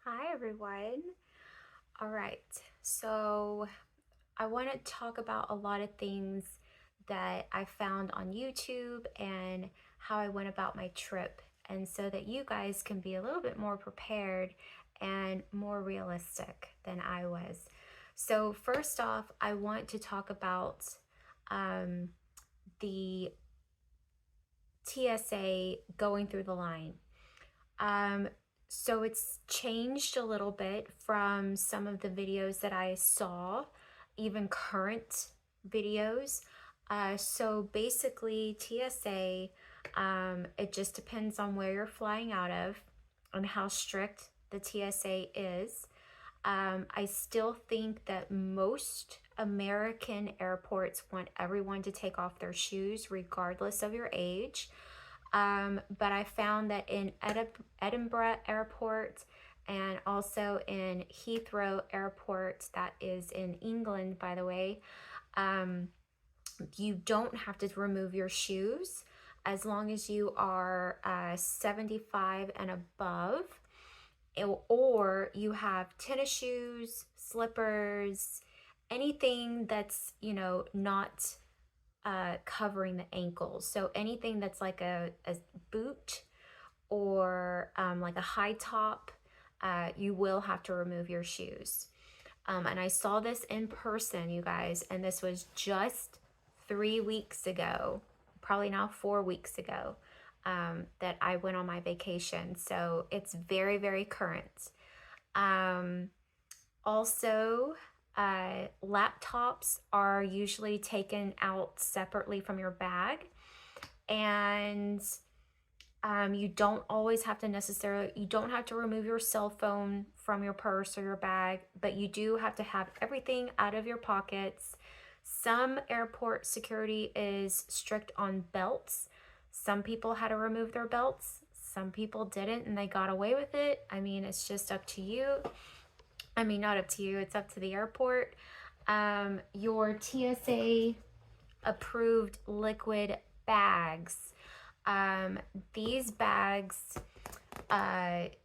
Hi everyone. All right, so I want to talk about a lot of things that I found on YouTube and how I went about my trip, and so that you guys can be a little bit more prepared and more realistic than I was. So, first off, I want to talk about um, the TSA going through the line. Um, so it's changed a little bit from some of the videos that I saw, even current videos. So basically, TSA, it just depends on where you're flying out of and how strict the TSA is. I still think that most American airports want everyone to take off their shoes regardless of your age. But I found that in Edinburgh Airport and also in Heathrow Airport, that is in England, by the way, um, you don't have to remove your shoes as long as you are 75 and above, or you have tennis shoes, slippers, anything that's, not covering the ankles. So anything that's like a boot or like a high top, you will have to remove your shoes. And I saw this in person, you guys, and this was just 3 weeks ago, probably now 4 weeks ago, that I went on my vacation. So it's very, very current. Um, Also, laptops are usually taken out separately from your bag, and you don't always have to you don't have to remove your cell phone from your purse or your bag, but you do have to have everything out of your pockets. Some airport security is strict on belts. Some people had to remove their belts, some people didn't, and they got away with it. I mean, it's just up to you. I mean, not up to you, it's up to the airport. Your TSA approved liquid bags. Um, these bags,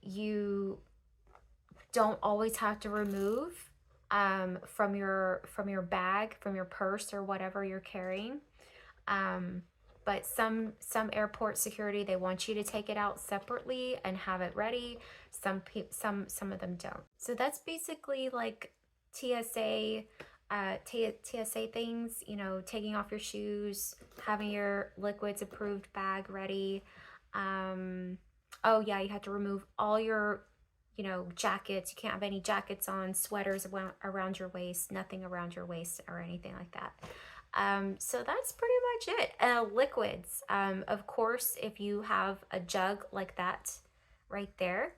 you don't always have to remove from your bag, from your purse or whatever you're carrying. Um, but some airport security, they want you to take it out separately and have it ready. Some of them don't. So that's basically like TSA TSA things, taking off your shoes, having your liquids approved bag ready. Oh yeah, you have to remove all your, jackets. You can't have any jackets on, sweaters around your waist, nothing around your waist or anything like that. So that's pretty much it. Liquids. Of course, if you have a jug like that right there,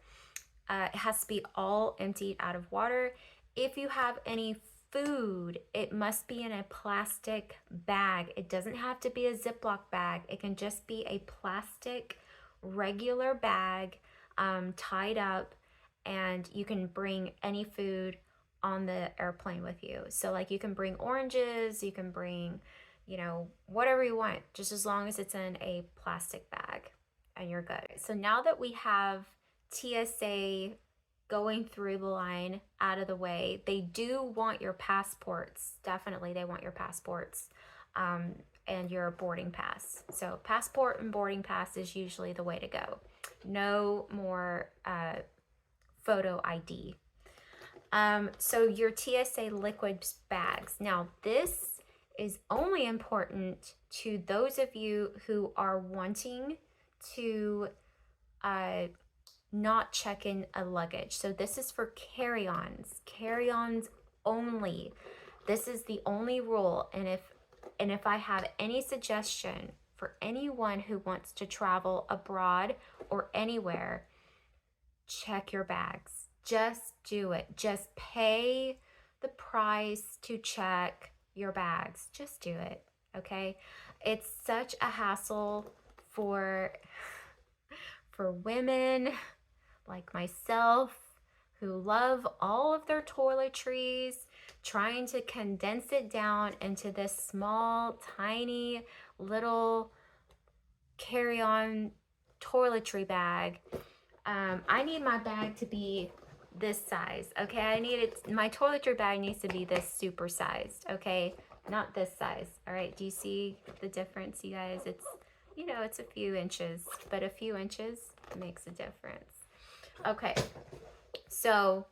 it has to be all emptied out of water. If you have any food, it must be in a plastic bag. It doesn't have to be a Ziploc bag. It can just be a plastic regular bag, tied up, and you can bring any food on the airplane with you. So like you can bring oranges, you can bring, whatever you want, just as long as it's in a plastic bag and you're good. So now that we have TSA going through the line out of the way, they do want your passports. Definitely, they want your passports and your boarding pass. So, passport and boarding pass is usually the way to go. No more photo ID. So, your TSA liquid bags. Now, this is only important to those of you who are wanting to not check in a luggage. So this is for carry-ons only. This is the only rule. And if I have any suggestion for anyone who wants to travel abroad or anywhere, check your bags. Just do it. Just pay the price to check your bags. Just do it. Okay? It's such a hassle for women like myself who love all of their toiletries, trying to condense it down into this small, tiny little carry-on toiletry bag. I need my bag to be this size, okay? I need it, my toiletry bag needs to be this super sized, okay? Not this size, all right? Do you see the difference, you guys? It's, you know, it's a few inches, but a few inches makes a difference. Okay, so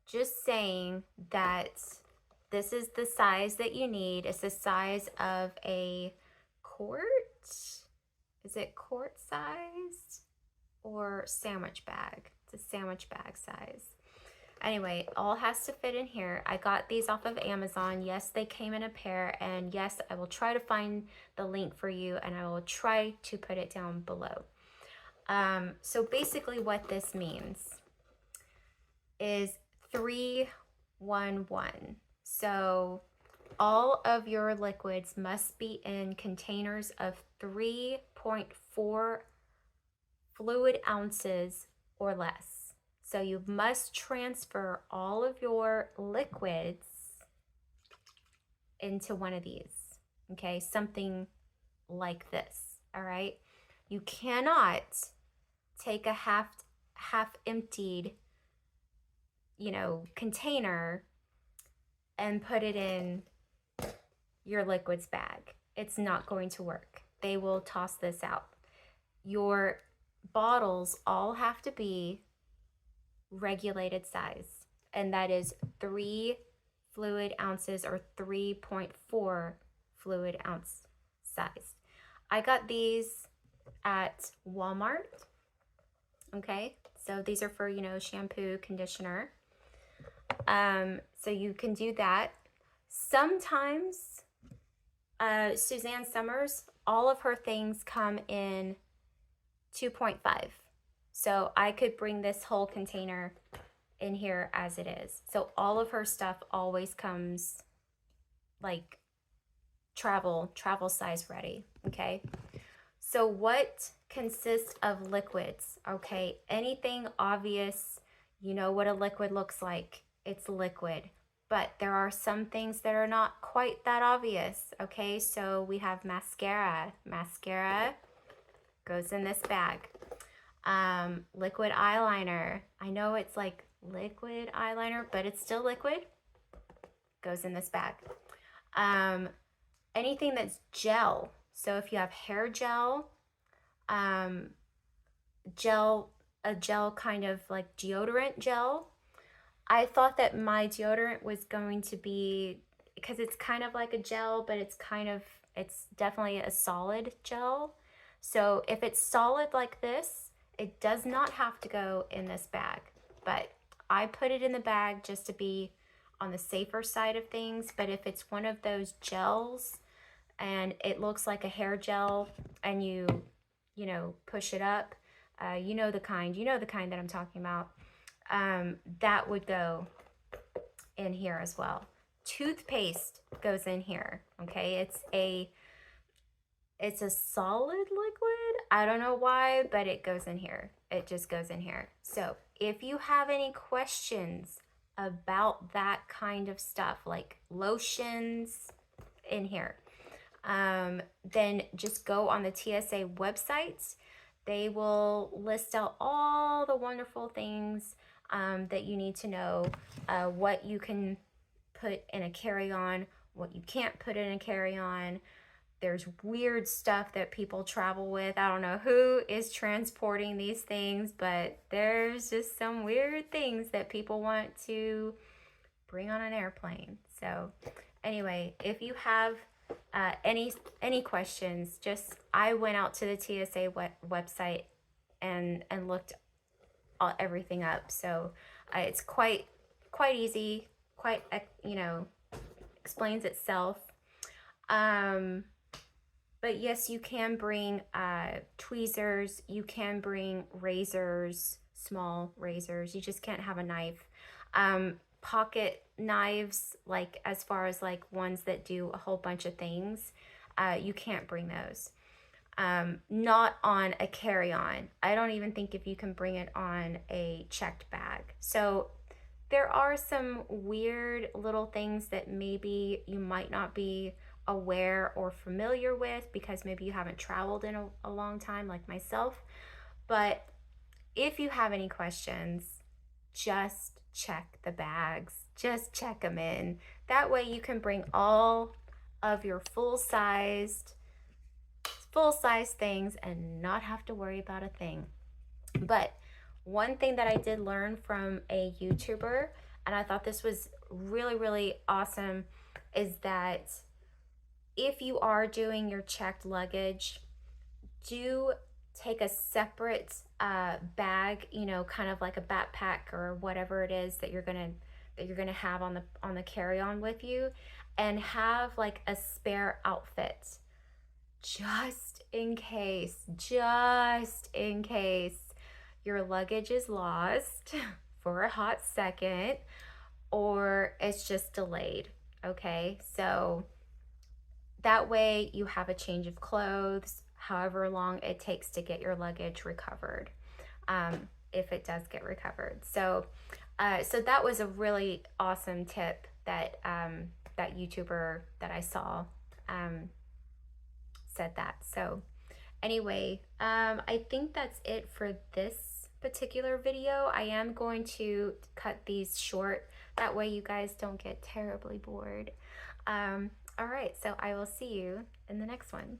just saying that this is the size that you need. It's the size of a quart. Is it quart sized or sandwich bag? It's a sandwich bag size. Anyway, all has to fit in here. I got these off of Amazon. Yes, they came in a pair, and yes, I will try to find the link for you, and I will try to put it down below. So basically what this means is 3-1-1. So all of your liquids must be in containers of 3.4 fluid ounces or less. So you must transfer all of your liquids into one of these, okay? Something like this, all right? You cannot take a half emptied, you know, container and put it in your liquids bag. It's not going to work. They will toss this out. Your bottles all have to be regulated size, and that is 3 fluid ounces or 3.4 fluid ounce size. I got these at Walmart. Okay, so these are for, you know, shampoo, conditioner. So you can do that. Sometimes Suzanne Summers, all of her things come in 2.5. So I could bring this whole container in here as it is. So all of her stuff always comes like travel size ready, okay? So what consists of liquids, okay? Anything obvious, you know what a liquid looks like. It's liquid. But there are some things that are not quite that obvious, okay? So we have mascara. Mascara goes in this bag. Liquid eyeliner. I know it's like liquid eyeliner, but it's still liquid. Goes in this bag. Anything that's gel. So if you have hair gel, a gel kind of like deodorant gel. I thought that my deodorant was going to be, because it's kind of like a gel, but it's definitely a solid gel. So if it's solid like this, it does not have to go in this bag, but I put it in the bag just to be on the safer side of things. But if it's one of those gels and it looks like a hair gel and you know, push it up, you know the kind that I'm talking about, that would go in here as well. Toothpaste goes in here, okay? It's a solid liquid. I don't know why, but it goes in here. It just goes in here. So if you have any questions about that kind of stuff, like lotions in here, then just go on the TSA website. They will list out all the wonderful things that you need to know, what you can put in a carry-on, what you can't put in a carry-on. There's weird stuff that people travel with. I don't know who is transporting these things, but there's just some weird things that people want to bring on an airplane. So anyway, if you have any questions, just, I went out to the TSA website and looked everything up. So it's quite easy, quite, you know, explains itself. But yes, you can bring tweezers, you can bring razors, small razors. You just can't have a knife. Pocket knives, like as far as like ones that do a whole bunch of things, you can't bring those. Not on a carry-on. I don't even think if you can bring it on a checked bag. So there are some weird little things that maybe you might not be aware or familiar with because maybe you haven't traveled in a long time like myself. But if you have any questions, just check the bags. Just check them in. That way you can bring all of your full-sized things and not have to worry about a thing. But one thing that I did learn from a YouTuber, and I thought this was really, really awesome, is that if you are doing your checked luggage, do take a separate bag, you know, kind of like a backpack or whatever it is that you're gonna have on the carry-on with you, and have like a spare outfit just in case, your luggage is lost for a hot second or it's just delayed. Okay, so that way you have a change of clothes, however long it takes to get your luggage recovered, if it does get recovered. So that was a really awesome tip that that YouTuber that I saw said that. So anyway, I think that's it for this particular video. I am going to cut these short. That way you guys don't get terribly bored. All right, so I will see you in the next one.